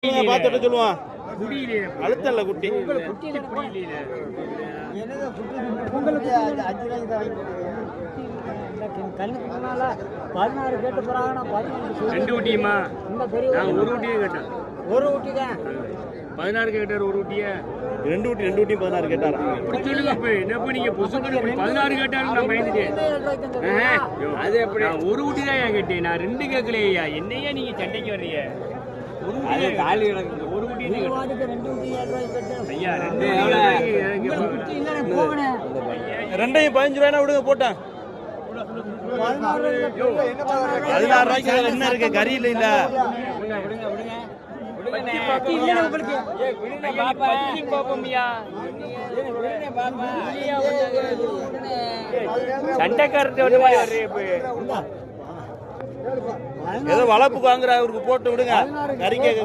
பார்த்துட்டு சொல்லுவான் அழுத்தல்ல குட்டி கண்ணுக்கு முன்னால 16 கேட்டு போறாங்கன்னா 2 ஊட்டியுமா? நான் ஒரு ஊட்டியே கேட்டேன். ஒரு ஊட்டி தான் 16 கேட்டார். ஒரு ஊட்டியே 2 ஊட்டியும் 16 கேட்டாரா? அப்படி சொல்லுங்க. இப்ப என்ன நீங்க பொசுக்கு 16 கேட்டாலும் நான் பயந்துட்டேன். அது எப்படி? நான் ஒரு ஊட்டி தான் ஏன் கேட்டேன், நான் 2 கேட்கலையா. என்னையா நீங்க சண்டைக்கு வர்றீங்க? ஒரு ஊட்டி காலி கிடக்குது. ஒரு ஊட்டி ஐயா 2ஐயும் 15 ரூபாய் விடுங்க போட்டேன். 16 ரூபாய்க்கு என்ன இருக்கு? கறி இல்ல இல்ல சண்டைக்காரத்து ஏதோ வளர்ப்புக்கு வாங்குற அவருக்கு போட்டு விடுங்க. கறி கேட்க